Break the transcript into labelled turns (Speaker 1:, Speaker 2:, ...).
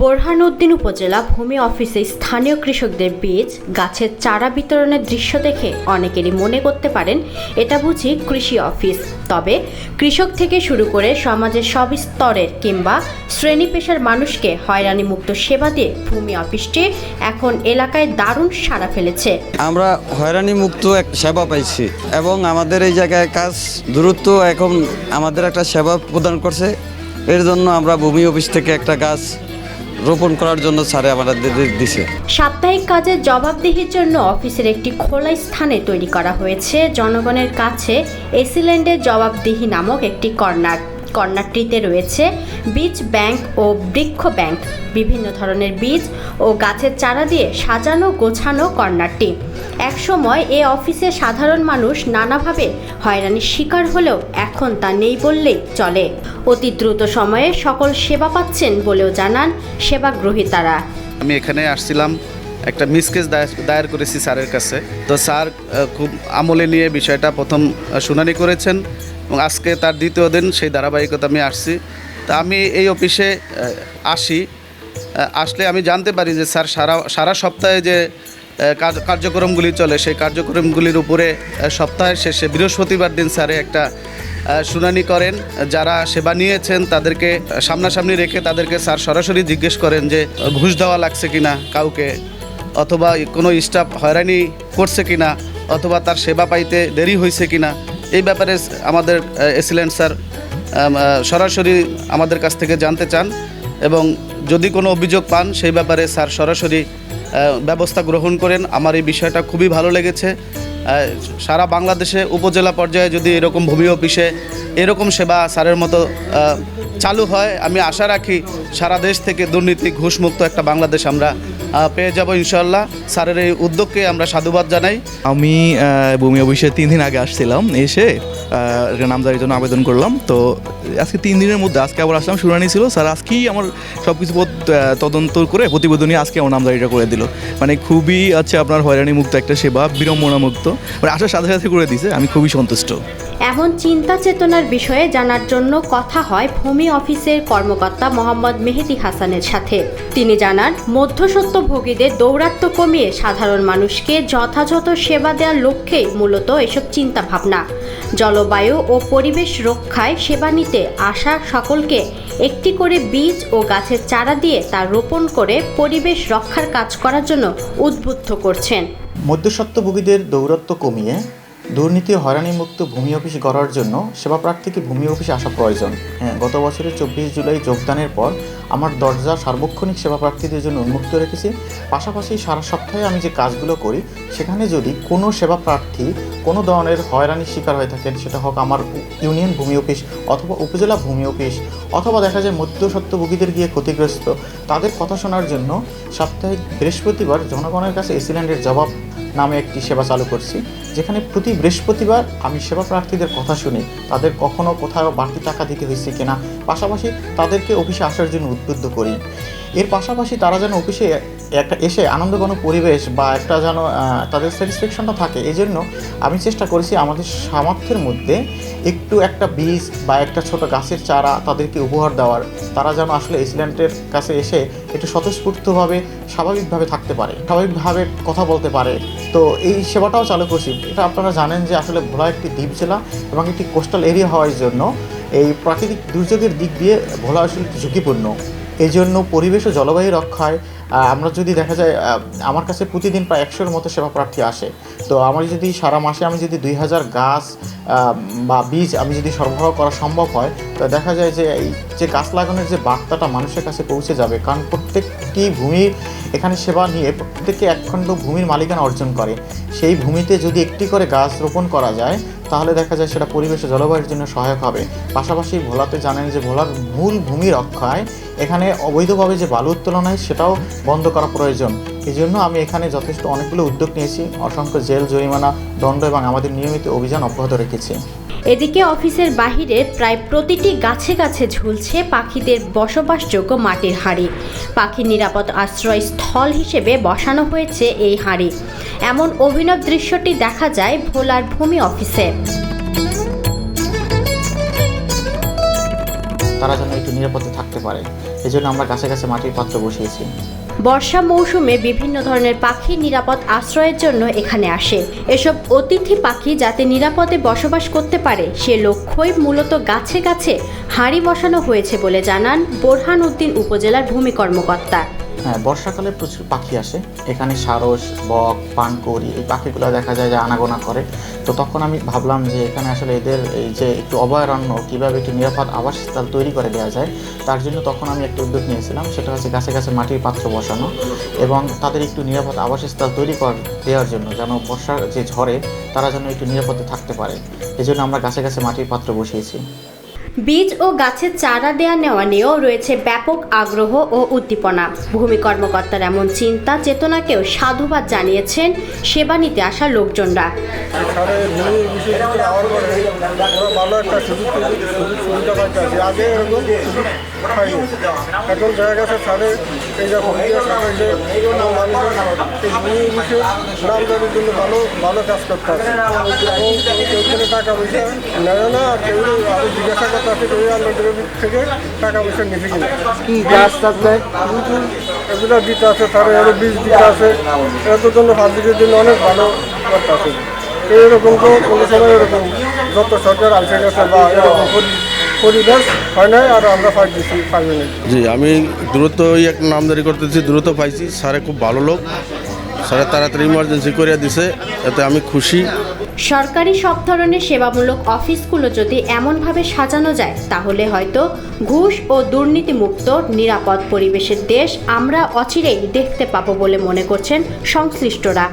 Speaker 1: বোরহানউদ্দিন উপজেলা ভূমি অফিসে স্থানীয় কৃষকদের বীজ গাছের চারা বিতরণের দৃশ্য দেখে অনেকেরই মনে করতে পারেন এটা বুঝি কৃষি অফিস। তবে কৃষক থেকে শুরু করে সমাজের সব স্তরের কিংবা শ্রেণী পেশার মানুষকে হয়রানিমুক্ত সেবা দিয়ে ভূমি অফিসটি এখন এলাকায় দারুণ সাড়া ফেলেছে।
Speaker 2: আমরা হয়রানিমুক্ত এক সেবা পাইছি এবং আমাদের এই জায়গায় কাজ দ্রুত এখন আমাদের একটা সেবা প্রদান করছে। এর জন্য আমরা ভূমি অফিস থেকে একটা গাছ রোপণ করার জন্য স্যারে আমাদের দিছে।
Speaker 1: সাপ্তাহিক কাজের জবাবদিহির জন্য অফিসের একটি খোলা স্থানে তৈরি করা হয়েছে জনগণের কাছে এসিল্যান্ডের জবাবদিহি নামক একটি কর্নারটিতে রয়েছে বীজ ব্যাংক ও বৃক্ষ ব্যাংক। বিভিন্ন ধরনের বীজ ও গাছের চারা দিয়ে সাজানো গোছানো কর্নারটি। একসময় এ অফিসে সাধারণ মানুষ নানাভাবে হয়রানির শিকার হলেও এখন তা নেই বললেই চলে। অতি দ্রুত সময়ে সকল সেবা পাচ্ছেন বলেও জানান সেবাগ্রহীতারা।
Speaker 3: আমি এখানে আসছিলাম, একটা মিসকেস দায়ের করেছি স্যারের কাছে। তো স্যার খুব আমলে নিয়ে বিষয়টা প্রথম শুনানি করেছেন এবং আজকে তার দ্বিতীয় দিন সেই ধারাবাহিকতা আমি আসছি। তা আমি এই অফিসে আসলে আমি জানতে পারি যে স্যার সারা সপ্তাহে যে কার্যক্রমগুলি চলে সেই কার্যক্রমগুলির উপরে সপ্তাহের শেষে বৃহস্পতিবার দিন স্যারে একটা শুনানি করেন। যারা সেবা নিয়েছেন তাদেরকে সামনাসামনি রেখে তাদেরকে স্যার সরাসরি জিজ্ঞেস করেন যে ঘুষ দেওয়া লাগছে কিনা কাউকে, অথবা কোনো স্টাফ হয়রানি করছে কিনা, অথবা তার সেবা পাইতে দেরি হয়েছে কিনা। এই ব্যাপারে আমাদের এসিল্যান্ড স্যার সরাসরি আমাদের কাছ থেকে জানতে চান এবং যদি কোনো অভিযোগ পান সেই ব্যাপারে স্যার সরাসরি ব্যবস্থা গ্রহণ করেন। আমার এই বিষয়টা খুবই ভালো লেগেছে। সারা বাংলাদেশে উপজেলা পর্যায়ে যদি এরকম ভূমি অফিসে এরকম সেবা স্যারের মতো চালু হয়, আমি আশা রাখি সারা দেশ থেকে দুর্নীতি ঘুষমুক্ত একটা বাংলাদেশ আমরা পেয়ে যাব ইনশাল্লাহ। স্যারের এই উদ্যোগকে আমরা সাধুবাদ জানাই।
Speaker 4: আমি ভূমি অফিসে 3 দিন আগে আসছিলাম, এসে নামজারির জন্য আবেদন করলাম। তো আজকে 3 দিনের মধ্যে আজকে আবার আসলাম, শুনানি ছিল। স্যার আজকেই আমার সব কিছু তদন্ত করে প্রতিবেদনী আজকে আমার নামজারিটা করে দিল। মানে খুবই আপনার হয়রানি মুক্ত একটা সেবা, বিড়ম্বনা মুক্ত, মানে আসার সাথে সাথে করে দিছে। আমি খুবই সন্তুষ্ট।
Speaker 1: এমন চিন্তা চেতনার বিষয়ে জানার জন্য কথা হয় ভূমি অফিসের কর্মকর্তা মোহাম্মদ মেহেদী হাসানের সাথে। তিনি জানান, মধ্যস্বত্বভোগীদের দৌরাত্ম্য কমিয়ে সাধারণ মানুষকে যথাযথ সেবা দেওয়ার লক্ষ্যেই মূলত এসব চিন্তা ভাবনা। জলবায়ু ও পরিবেশ রক্ষায় সেবা নিতে আসা সকলকে একটি করে বীজ ও গাছের চারা দিয়ে তা রোপণ করে পরিবেশ রক্ষার কাজ করার জন্য উদ্বুদ্ধ করছেন।
Speaker 5: মধ্যস্বত্বভোগীদের দৌরাত্ম্য কমিয়ে দুর্নীতি হয়রানিমুক্ত ভূমি অফিস গড়ার জন্য সেবা প্রার্থীকে ভূমি অফিসে আসা প্রয়োজন। গত বছরের 24 জুলাই যোগদানের পর আমার দরজা সার্বক্ষণিক সেবা প্রার্থীদের জন্য উন্মুক্ত রেখেছি। পাশাপাশি সারা সপ্তাহে আমি যে কাজগুলো করি সেখানে যদি কোনো সেবা প্রার্থী কোনো ধরনের হয়রানির শিকার হয়ে থাকেন, সেটা হোক আমার ইউনিয়ন ভূমি অফিস অথবা উপজেলা ভূমি অফিস, অথবা দেখা যায় মধ্যস্বত্বভোগীদের গিয়ে ক্ষতিগ্রস্ত, তাদের কথা শোনার জন্য সাপ্তাহিক বৃহস্পতিবার জনগণের কাছে এসিল্যান্ডের জবাব নামে একটি সেবা চালু করছি, যেখানে প্রতি বৃহস্পতিবার আমি সেবা প্রার্থীদের কথা শুনি, তাদের কখনো কোথাও বাড়তি টাকা দিতে হয়েছে কিনা, পাশাপাশি তাদেরকে অফিসে আসার জন্য উদ্বুদ্ধ করি। এর পাশাপাশি তারা যেন অফিসে একটা এসে আনন্দঘন পরিবেশ বা একটা যেন তাদের স্যাটিসফ্যাকশনটা থাকে, এই জন্য আমি চেষ্টা করেছি আমাদের সামর্থ্যের মধ্যে একটু একটা বীজ বা একটা ছোট গাছের চারা তাদেরকে উপহার দেওয়ার। তারা যেন আসলে এসিল্যান্ডের কাছে এসে একটু স্বতঃস্ফূর্তভাবে স্বাভাবিকভাবে থাকতে পারে, স্বাভাবিকভাবে কথা বলতে পারে। তো এই সেবাটাও চালু করছি। এটা আপনারা জানেন যে আসলে ভোলা একটি দ্বীপ জেলা এবং একটি কোস্টাল এরিয়া হওয়ার জন্য এই প্রাকৃতিক দুর্যোগের দিক দিয়ে ভোলা আসলে একটি ঝুঁকিপূর্ণ। এই জন্য পরিবেশ ও জলবায়ু রক্ষায় আমরা যদি দেখা যায় আমার কাছে প্রতিদিন প্রায় 100-এর মতো সেবা প্রার্থী আসে। তো আমার যদি সারা মাসে আমি যদি 2000 গাছ বা বীজ আমি যদি সরবরাহ করা সম্ভব হয়, তো দেখা যায় যে এই যে গাছ লাগানোর যে বার্তাটা মানুষের কাছে পৌঁছে যাবে। কারণ প্রত্যেকটি ভূমি এখানে সেবা নিয়ে প্রত্যেকে একখণ্ড ভূমির মালিকানা অর্জন করে। সেই ভূমিতে যদি একটি করে গাছ রোপণ করা যায় তাহলে দেখা যায় সেটা পরিবেশ ও জলবায়ুর জন্য সহায়ক হবে। পাশাপাশি ভোলাতে জানেন যে ভোলার মূল ভূমি রক্ষায় এখানে অবৈধভাবে যে বালু উত্তোলন হয় সেটাও বন্ধ করা প্রয়োজন। এই জন্য আমি এখানে যথেষ্ট অনেকগুলো উদ্যোগ নিয়েছি, অসংখ্য জেল জরিমানা দণ্ড এবং আমাদের নিয়মিত অভিযান অব্যাহত রেখেছি।
Speaker 1: এদিকে অফিসের বাহিরে প্রায় প্রতিটি গাছে গাছে ঝুলছে পাখিদের বসবাসযোগ্য মাটির হাঁড়ি। পাখির নিরাপদ আশ্রয়স্থল হিসেবে বসানো হয়েছে এই হাঁড়ি। এমন অভিনব দৃশ্যটি দেখা যায় ভোলার ভূমি অফিসে।
Speaker 5: তারা যেন একটু নিরাপদে থাকতে পারে। এজন্য আমরা গাছে গাছে মাটির পাত্র বসিয়েছি।
Speaker 1: বর্ষা মৌসুমে বিভিন্ন ধরনের পাখি নিরাপদ আশ্রয়ের জন্য এখানে আসে। এসব অতিথি পাখি যাতে নিরাপদে বসবাস করতে পারে সে লক্ষ্যই মূলত গাছে গাছে হাঁড়ি বসানো হয়েছে বলে জানান বোরহানউদ্দিন উপজেলার ভূমি কর্মকর্তা।
Speaker 5: হ্যাঁ, বর্ষাকালে প্রচুর পাখি আসে এখানে, সারস, বক, পানকৌড়ি, এই পাখিগুলো দেখা যায় যে আনাগোনা করে। তো তখন আমি ভাবলাম যে এখানে আসলে এদের এই যে একটু অভয়ারণ্য কীভাবে একটু নিরাপদ আবাসস্থল তৈরি করে দেওয়া যায়, তার জন্য তখন আমি একটা উদ্যোগ নিয়েছিলাম। সেটা হচ্ছে গাছে গাছে মাটির পাত্র বসানো এবং তাদের একটু নিরাপদ আবাসস্থল তৈরি দেওয়ার জন্য, যেন বর্ষার যে ঝড়ে তারা যেন একটু নিরাপদে থাকতে পারে। এই জন্য আমরা গাছে গাছে মাটির পাত্র বসিয়েছি।
Speaker 1: বীজ ও গাছের চারা দেয়া নেওয়া নিয়েও রয়েছে ব্যাপক আগ্রহ ও উদ্দীপনা। ভূমি কর্মকর্তার এমন চিন্তা চেতনাকেও সাধুবাদ জানিয়েছেন সেবা নিতে আসা লোকজনরা।
Speaker 6: ভালো একটা সুযোগ সুবিধা পাইতেছি, আগে এরকম সুযোগ পাইনি। এখন দেখা গেছে স্যারে এই যে মানুষের নামদারির জন্য ভালো ভালো কাজ করতে হবে এবং ওইখানে টাকা পয়সা নেয় না, আর কেউ আরও জিজ্ঞাসা করতে আছে কেউ আন্দোলনের থেকে টাকা পয়সা নিতে কিনে কি গাছ টাছ দেয় এগুলো দিতে আছে, স্যারে আরও বীজ দিতে আছে, এটার জন্য পাবলিকের জন্য অনেক ভালো করতে আছে। এরকম তো কোনো সময় এরকম যত সরকার আসে গেছে বা এরকম পরিবেশ হয় নাই, আর আমরা পাইনি।
Speaker 7: জি, আমি দ্রুত এক নামদারি করতেছি, দ্রুত পাইছি। স্যারে খুব ভালো লোক, স্যারে তাড়াতাড়ি ইমার্জেন্সি করে দিছে, এতে আমি খুশি।
Speaker 1: সরকারি সব ধরনের সেবামূলক অফিসগুলো যদি এমনভাবে সাজানো যায় তাহলে হয়তো ঘুষ ও দুর্নীতিমুক্ত নিরাপদ পরিবেশের দেশ আমরা অচিরেই দেখতে পাবো বলে মনে করছেন সংশ্লিষ্টরা।